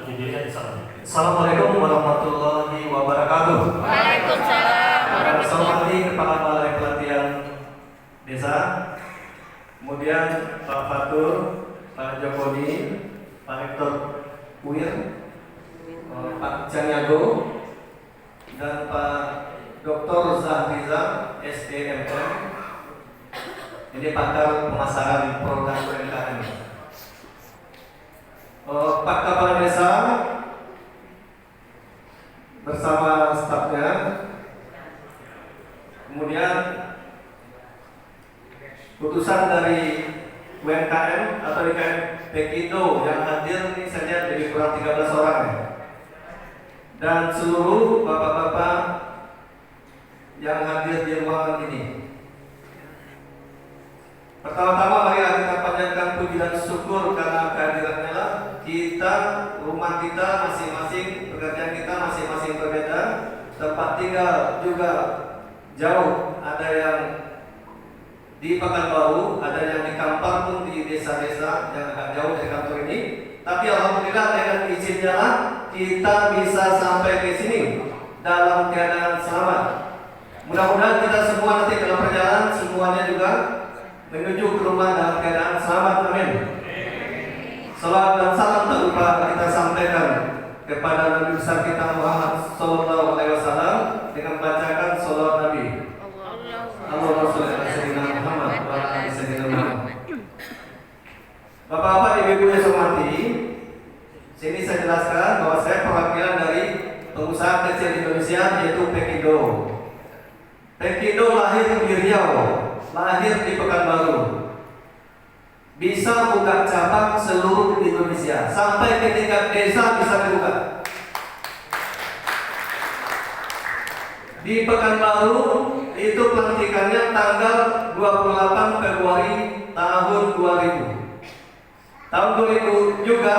Assalamualaikum warahmatullahi wabarakatuh. Waalaikumsalam Saya warahmatullahi hormati Kepala Balai Pelatihan Desa, kemudian Pak Fatur, Pak Jokoni, Pak Hector Puir, Pak Janyago, dan Pak Dr. Zahriza SDMM. Ini pakar pemasaran produk UMKM. Pak Kepala Desa bersama stafnya, kemudian putusan dari UMKM atau IKM Pekindo yang hadir ini saja jadi kurang 13 orang ya. Dan seluruh bapak-bapak yang hadir di ruangan ini. Pertama-tama mari kita panjatkan puji dan syukur karena kehadirannya lah. Kita, rumah kita masing-masing, pekerjaan kita masing-masing berbeda, tempat tinggal juga jauh, ada yang di Pekanbaru, ada yang di Kampar pun di desa-desa yang agak jauh dari kantor ini. Tapi alhamdulillah dengan izinnya lah kita bisa sampai ke sini dalam keadaan selamat. Mudah-mudahan kita semua nanti dalam perjalanan semuanya juga menuju ke rumah dalam keadaan selamat. Amin. Salawat dan salam tak lupa kita sampaikan kepada Nabi besar kita Muhammad Sallallahu Alaihi Wasallam dengan bacakan salawat Nabi. Allahumma sholli ala sayyidina Muhammad wa ala ali sayyidina Muhammad. Bapak-bapak, ibu-ibu yang saya hormati, sini saya jelaskan bahwa saya perwakilan dari pengusaha kecil Indonesia yaitu Pekindo. Pekindo lahir di Riau, lahir di Pekanbaru. Bisa buka cabang seluruh Indonesia sampai ke tingkat desa bisa dibuka. Di Pekanbaru itu pelantikannya tanggal 28 Februari tahun 2000. Tahun 2000 juga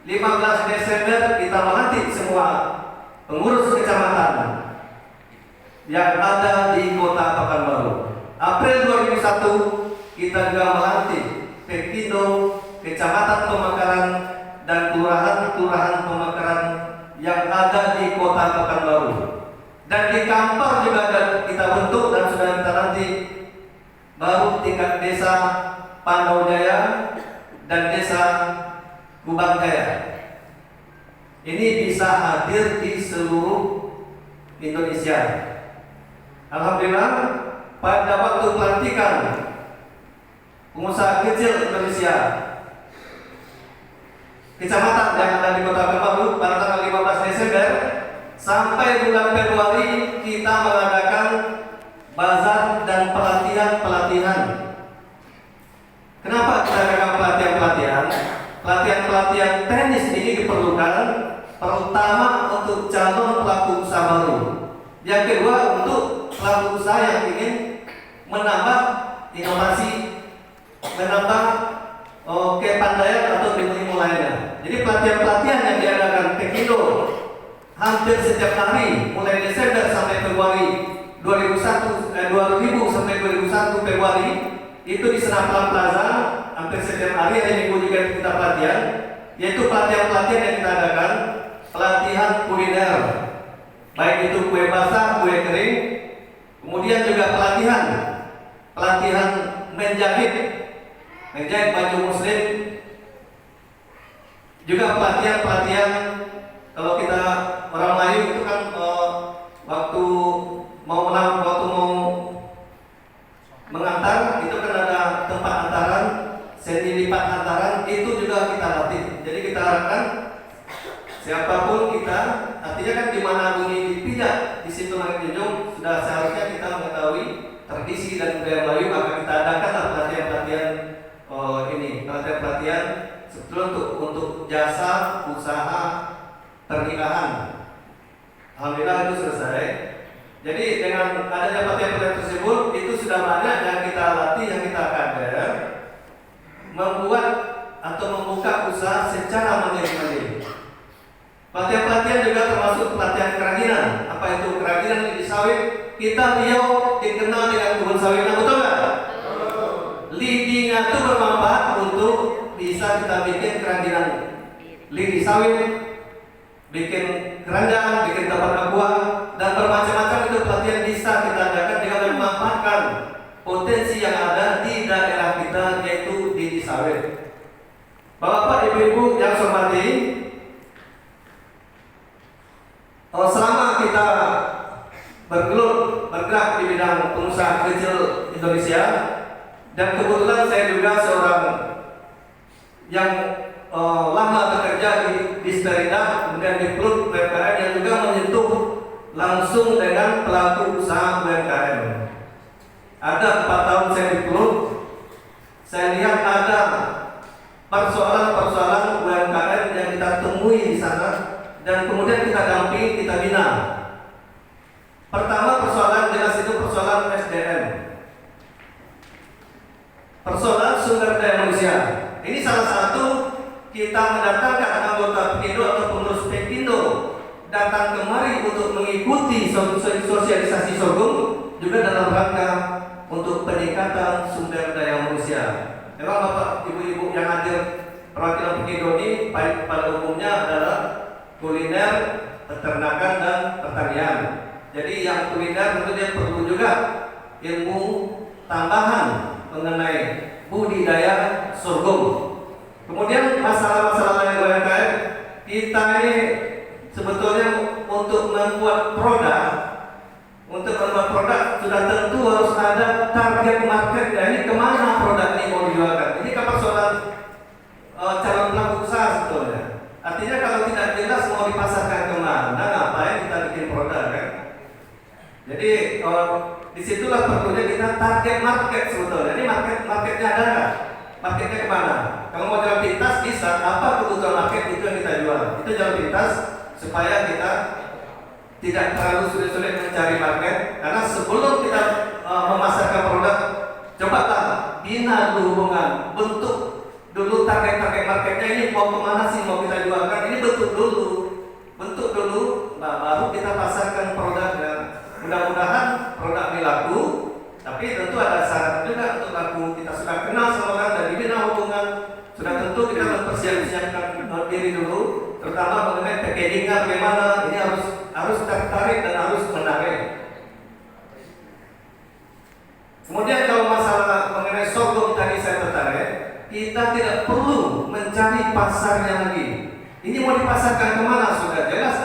15 Desember kita melantik semua pengurus kecamatan yang ada di kota Pekanbaru. April 2001 kita juga melantik Pekindo, kecamatan Pemekaran dan kelurahan-kelurahan Pemekaran yang ada di kota Pekanbaru. Dan di Kampar juga ada kita bentuk dan sudah kita lantik baru tingkat desa Pandau Jaya dan desa Kubang Jaya. Ini bisa hadir di seluruh Indonesia. Alhamdulillah pada waktu pelantikan pengusaha kecil Indonesia kecamatan yang ada di kota Pekanbaru pada tanggal 15 Desember sampai bulan Februari kita mengadakan bazar dan pelatihan-pelatihan. Kenapa kita adakan pelatihan-pelatihan? Pelatihan-pelatihan teknis ini diperlukan terutama untuk calon pelaku usaha baru. Yang kedua untuk pelaku usaha yang ingin menambah inovasi, menambah kepandaian atau ilmu lainnya. Jadi pelatihan-pelatihan yang diadakan Pekindo hampir setiap hari mulai Desember sampai Februari 2000 sampai 2001 Februari itu di Senapan Plaza hampir setiap hari ada minggu juga kita pelatihan, yaitu pelatihan-pelatihan yang kita adakan pelatihan kuliner, baik itu kue basah, kue kering, kemudian juga pelatihan menjahit baju muslim, juga pelatihan kalau kita orang Melayu itu kan waktu mau mengantar itu kan ada tempat antaran, seni lipat antaran itu juga kita latih. Jadi kita harapkan siapapun kita, artinya kan di mana bunyi dipijak di situ langit junjung, sudah seharusnya kita mengetahui tradisi dan budaya Melayu, maka kita adakan pelatihan sebetulnya untuk jasa usaha pernikahan. Alhamdulillah itu selesai. Jadi dengan adanya pelatihan tersebut itu sudah banyak yang kita latih, yang kita kader membuat atau membuka usaha secara mandiri. Pelatihan-pelatihan juga termasuk pelatihan kerajinan. Apa itu kerajinan di sawit? Kita Riau dikenal dengan kebun sawitnya, betul nggak? Lidinya itu bermanfaat untuk bisa kita bikin kerajinan lidi sawit, bikin keranjang, bikin tempat aqua, dan bermacam-macam itu pelatihan bisa kita adakan dengan memanfaatkan potensi yang ada di daerah kita, yaitu lidi sawit. Bapak, Ibu-ibu yang saya hormati, selama kita bergerak di bidang pengusaha kecil Indonesia, dan kebetulan saya juga seorang yang lama bekerja di Sperida, kemudian di klub UMKM yang juga menyentuh langsung dengan pelaku usaha UMKM. Ada 4 tahun saya di klub, saya lihat ada persoalan-persoalan UMKM yang kita temui di sana, dan kemudian kita dampingi, kita bina. Pertama, persoalan jelas itu persoalan SDM, persoalan sumber daya manusia. Ini salah satu, kita mendatangkan anggota Pekindo atau pengurus Pekindo datang kemari untuk mengikuti sosialisasi sorghum juga dalam rangka untuk peningkatan sumber daya manusia. Memang Bapak, Ibu-ibu yang hadir perwakilan Pekindo ini pada umumnya adalah kuliner, peternakan, dan pertanian. Jadi yang kuliner tentu dia perlu juga ilmu tambahan mengenai budidaya sorghum. Kemudian masalah-masalah lain UMKM, kita ini sebetulnya untuk membuat produk sudah tentu harus ada target market. Ini kemana produk ini mau dijualkan. Ini kan persoalan calon pelaku usaha sebetulnya. Artinya kalau tidak jelas mau dipasarkan kemana, ngapain kita bikin produk kan? Jadi disitulah perlunya kita target market sebetulnya. Ini marketnya ada nggak? Marketnya kemana? Kalau mau jalan pintas bisa, apa kebutuhan market itu yang kita jual. Itu jalan pintas supaya kita tidak terlalu sulit-sulit mencari market. Karena sebelum kita memasarkan produk, cobalah bina dulu hubungan, bentuk dulu target marketnya ini mau kemana sih mau kita jualkan. Ini bentuk dulu, nah, baru kita pasarkan produknya. Mudah-mudahan produk ini laku, tapi tentu ada syarat juga untuk laku. Kita sudah kenal sama orang dan dibina hubungan, sudah tentu kita mempersiapkan diri dulu, terutama mengenai packagingnya bagaimana. Ini harus tertarik dan harus menarik. Kemudian kalau masalah mengenai sorghum tadi saya tertarik, kita tidak perlu mencari pasarnya lagi. Ini mau dipasarkan kemana? Sudah jelas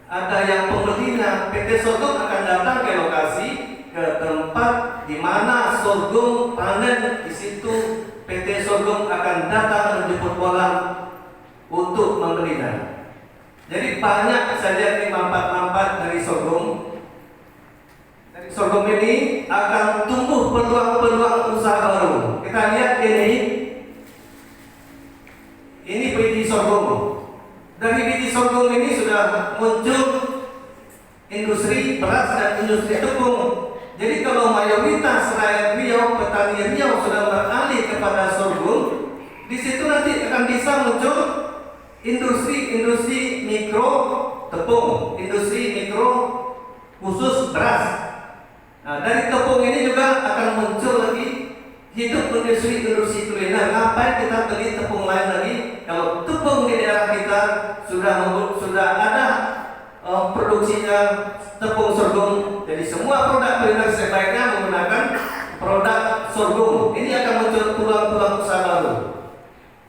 ada yang pembelinya. PT Sorghum akan datang ke lokasi, ke tempat di mana sorghum panen. Di situ PT Sorghum akan datang menjemput bola untuk membelinya. Jadi banyak saja ini manfaat-manfaat dari sorghum. Dari sorghum ini akan tumbuh peluang-peluang usaha baru. Kita lihat ini biji sorghum. Dari biji sorghum ini sudah muncul industri beras dan industri tepung. Jadi kalau mayoritas rakyat Riau, petani Riau sudah beralih kepada sorghum, di situ nanti akan bisa muncul industri mikro tepung, industri mikro khusus beras. Nah, dari tepung ini juga akan muncul lagi hidup industri kuliner. Ngapain kita beli tepung lain lagi? Kalau tepung di daerah kita sudah ada produksinya tepung sorghum. Jadi semua produk kuliner sebaiknya menggunakan produk sorghum. Ini akan muncul peluang-peluang usaha baru.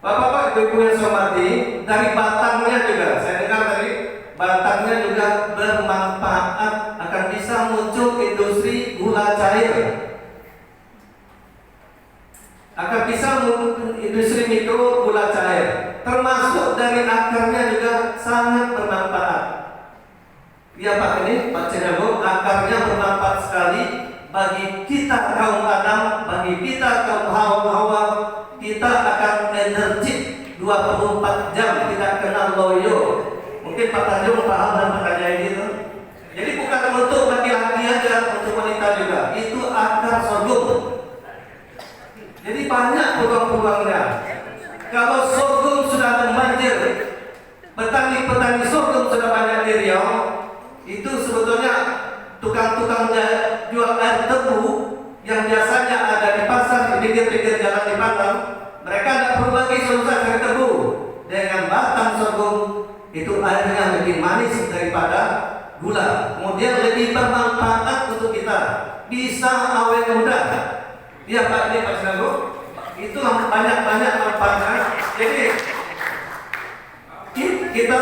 Bapak-bapak, Ibu yang saya hormati, dari batangnya juga, saya dengar dari batangnya juga bermanfaat, akan bisa muncul industri gula cair. Akan bisa industri mikro gula cair, termasuk dari akarnya juga sangat bermanfaat. Ya Pak, ini Pak Cenebo, akarnya bermanfaat sekali bagi kita kaum Adam, bagi kita kaum Hawa. Kita akan energik 24 jam, tidak kenal loyo. Mungkin Pak Tanjung paham dan pertanyaan itu. Jadi bukan untuk laki-laki aja, untuk wanita juga. Itu akar sorghum. Jadi banyak peluang-peluangnya. Kalau sorghum sudah membanjir, petani-petani sorghum sudah banyak di Riau, itu sebetulnya tukang-tukang jual air tebu yang biasanya ada di pasar, di pinggir-pinggir jalan di Batam, mereka tidak perlu lagi susah cari tebu. Dengan itu airnya lebih manis daripada gula, kemudian lebih bermanfaat untuk kita, bisa awet muda. Iya Pak, ini Pak Sinago, itu banyak manfaatnya. Jadi kita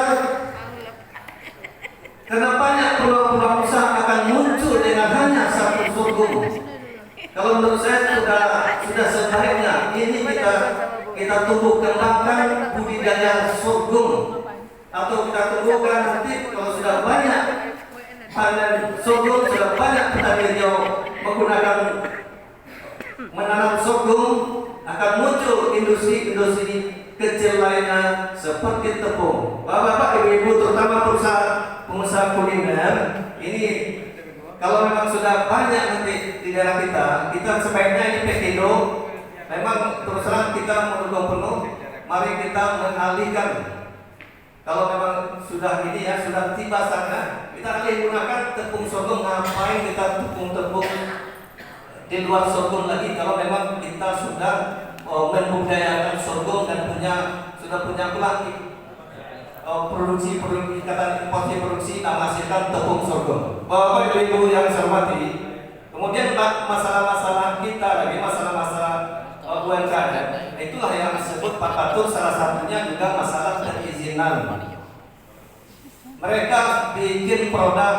karena banyak peluang-peluang usaha akan muncul dengan hanya satu sorghum. Kalau menurut saya sudah sebaiknya ini kita tumbuh kembangkan budidaya sorghum, atau kita tumbuhkan nanti kalau sudah banyak panen sorghum, sudah banyak petani yang menggunakan menanam sorghum, akan muncul industri kecil lainnya seperti tepung. Bapak-bapak, ibu-ibu, terutama pengusaha kuliner ini, kalau memang sudah banyak nanti di daerah kita sebaiknya ini Pekindo, memang terus terang kita mendukung penuh. Mari kita mengalihkan, kalau memang sudah ini ya, sudah tiba sana, kita alih gunakan tepung sorghum. Ngapain kita tepung di luar sorghum lagi, kalau memang kita sudah membudidayakan sorghum dan sudah punya pelatih produksi produksi menghasilkan tepung sorghum. Bapak Ibu yang saya hormati, kemudian masalah-masalah kita lagi, masalah-masalah UMKM, itulah yang disebut Pak Batur, salah satunya juga masalah perizinan. Mereka bikin produk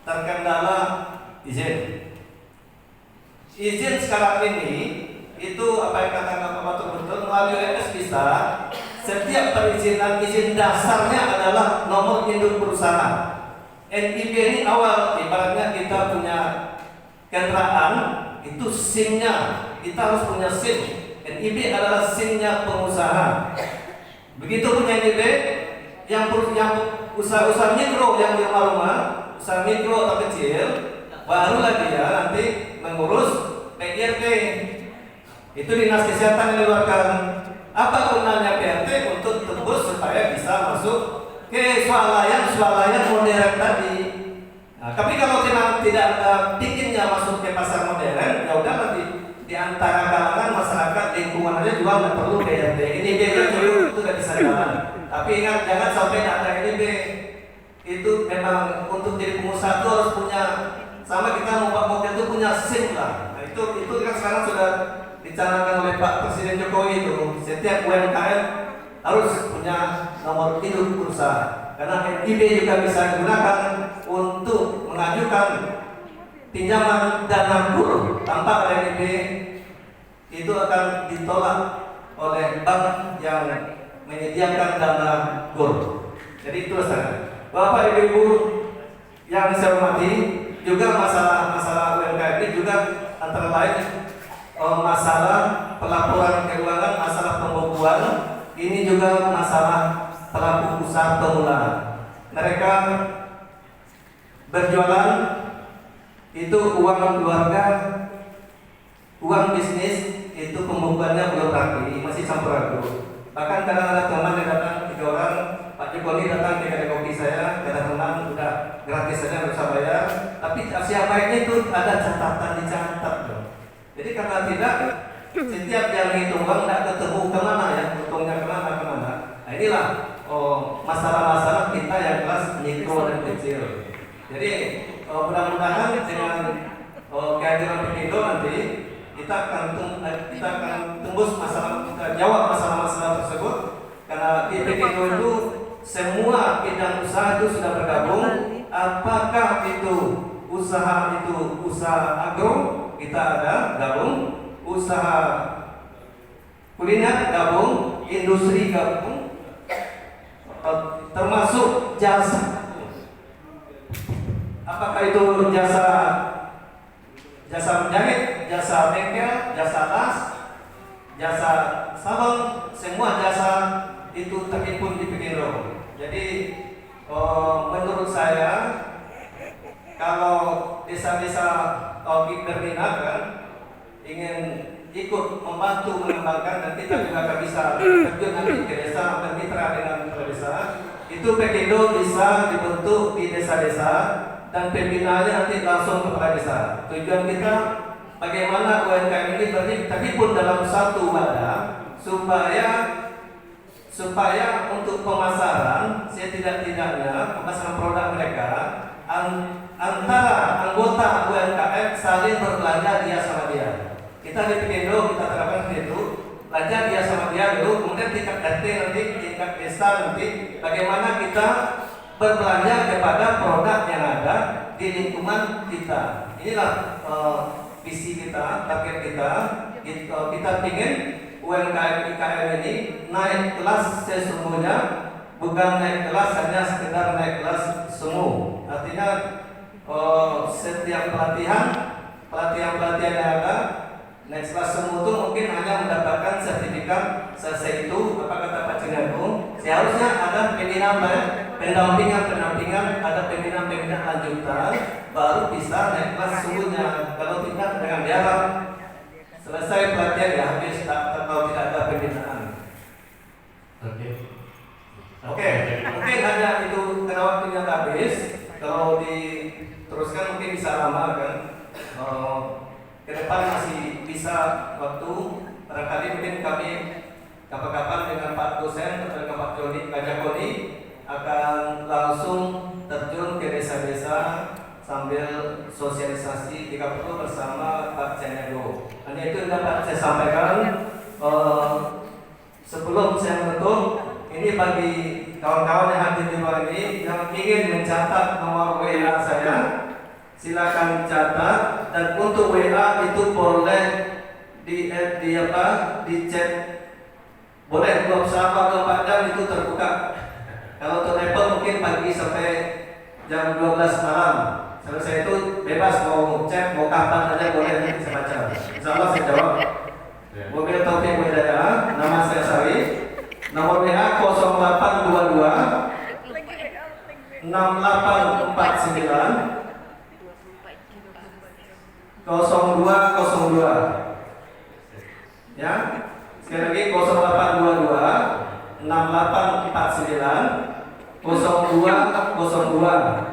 terkendala izin sekarang ini. Itu apa yang katakan Pak Batur betul, melalui UMS bisa. Setiap perizinan, izin dasarnya adalah nomor induk perusahaan. NIB ini awal, ibaratnya kita punya kendaraan, itu SIM-nya, kita harus punya SIM. NIB adalah SIM-nya pengusaha. Begitu punya NIB, yang usaha-usaha mikro, yang di rumah-rumah, usaha mikro atau kecil, barulah dia nanti mengurus PRT. Itu dinas kesehatan yang mengeluarkan. Apa gunanya PRT? Untuk tembus supaya bisa masuk ke swalayan modern tadi. Nah, tapi kalau tidak bikinnya masuk ke pasar modern, ya udah nanti di antara kalangan masyarakat lingkungan aja juga nggak perlu PRT. Ini biaya dulu itu nggak bisa jalan. Tapi ingat, jangan sampai ada ini itu memang untuk jadi pengusaha itu harus punya, sama kita membuat mobil itu punya SIM lah. Nah, itu kan sekarang sudah dicanangkan oleh Pak Presiden Jokowi itu, setiap UMKM harus punya nomor induk perusahaan, karena NIB juga bisa digunakan untuk mengajukan pinjaman dana kur tanpa NIB, itu akan ditolak oleh bank yang menyediakan dana kur. Jadi itu saja. Bapak Ibu yang saya hormati, juga masalah UMKM ini juga antara lain masalah pelaporan keuangan, masalah pembukuan, ini juga masalah pelaku usaha pemula. Mereka berjualan itu uang keluarga, uang bisnis, itu pembukuannya belum rapi, masih campur aduk. Bahkan kadang ada teman yang datang 3 orang, Pak Jokowi datang ke kedai kopi saya, kata teman udah gratis saja, nggak usah bayar. Tapi siapa baiknya itu ada catatan, dicatat dong. Jadi karena tidak, setiap yang hitung uang tidak ketemu kemana ya, untungnya kemana. Nah inilah masalah-masalah kita yang kelas mikro dan kecil. Jadi mudah-mudahan dengan kehadiran Pekindo nanti kita akan tembus masalah, kita jawab masalah-masalah tersebut. Karena di Pekindo itu semua bidang usaha itu sudah bergabung. Apakah itu usaha agro, kita ada gabung, usaha kuliner gabung, industri gabung, termasuk jasa. Apakah itu jasa menjahit, jasa bengkel, jasa las, jasa salon, semua jasa itu terhimpun di Pekindo. Jadi menurut saya, kalau desa-desa berminat kan, ingin ikut membantu mengembangkan, dan kita juga akan bisa terjun nanti ke desa, bermitra dengan desa. Itu Pekindo bisa dibentuk di desa-desa dan pembinaannya nanti langsung kepada desa. Tujuan kita bagaimana UMKM ini berdiri, tapi pun dalam satu wadah, supaya supaya untuk pemasaran setidak-tidaknya pemasaran produk mereka antara anggota UMKM saling berbelanja dia sama dia. Kita di Pikindo kita terapkan itu, belanja dia sama dia dulu, kemudian tingkat RT nanti, tingkat desa nanti, bagaimana kita berbelanja kepada produk yang ada di lingkungan kita. Inilah visi kita, target kita. Kita ingin UMKM IKM ini naik kelas sesungguhnya, bukan naik kelas hanya sekedar naik kelas semu. Artinya setiap pelatihan yang ada naik kelas semu itu mungkin hanya mendapatkan sertifikat selesai itu. Apa kata Pak Cenggaku? Seharusnya ada pendampingan, ada pembinaan lanjutan, baru bisa naik kelas sesungguhnya. Kalau tidak dengan jarak selesai pelatihan ya habis atau tidak ada pembinaan. Oke, mungkin hanya itu karena waktunya habis. Kalau diteruskan mungkin bisa lama kan. Ke depan masih bisa waktu. Barangkali mungkin kami kapan-kapan dengan Pak dosen atau dengan Pak Jakoni akan langsung terjun ke desa-desa sambil sosialisasi jika perlu bersama Pak Cenggaku. Hanya itu yang dapat saya sampaikan. Sebelum saya menutup, ini bagi kawan-kawan yang hadir di luar ini yang ingin mencatat nomor WA saya, silakan catat. Dan untuk WA itu boleh di chat, boleh 24 jam itu terbuka. Kalau telepon mungkin pagi sampai jam 12 malam. Selesai itu bebas mau chat mau kapan aja boleh, nanti saya baca. Insyaallah saya jawab. Mobil Taufik Widaya, nama saya Sari. Nomor WA 0822 6849 0202. Ya, sekali lagi 0822 6849 0202.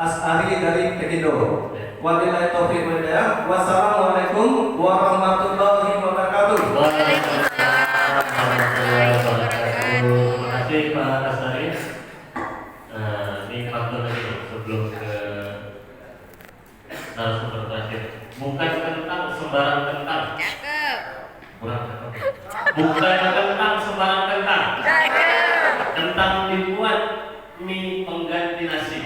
As'ari dari Pikindo. Wabillahi taufiq wal hidayah. Wassalamualaikum warahmatullahi wabarakatuh. Waalaikumsalam warahmatullahi wabarakatuh. Terima kasih Pak As'ari. Ini faktor lagi sebelum ke narasumber terakhir. Bukan tentang sembarang tentang. Kurang cakep. Bukan tentang sembarang tentang. Tentang dibuat mie pengganti nasi.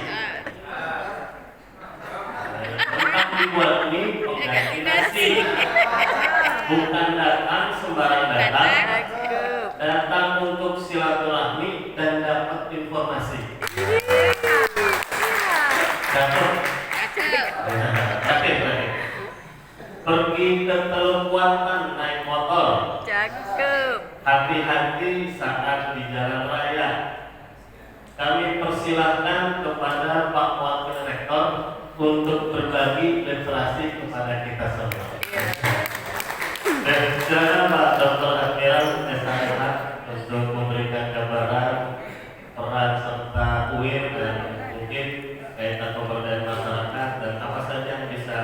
Tentang dibuat mie pengganti nasi. Bukan datang sembarang datang. Datang untuk silaturahmi dan dapat informasi. Cakep. Pergi ke Teluk Kuantan naik motor. Cakep. Hati-hati saat di jalan raya. Kami persilahkan kepada Pak Wakil Rektor untuk berbagi literasi kepada kita semua. Dan silakan Pak Dr. Admiral SHMH untuk memberikan gambaran peran serta UIN dan mungkin kaitan pemberdayaan masyarakat dan apa saja yang bisa.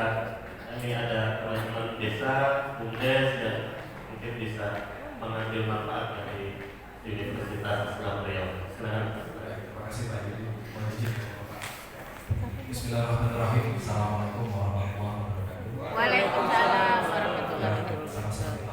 Ini ada teman-teman desa, BUMDes dan mungkin bisa mengambil manfaat dari Universitas Islam Riau. Silakan. Terima kasih Pak Yudi. Bismillahirrahmanirrahim. Assalamualaikum warahmatullahi wabarakatuh. Waalaikumsalam warahmatullahi wabarakatuh. Sama-sama kita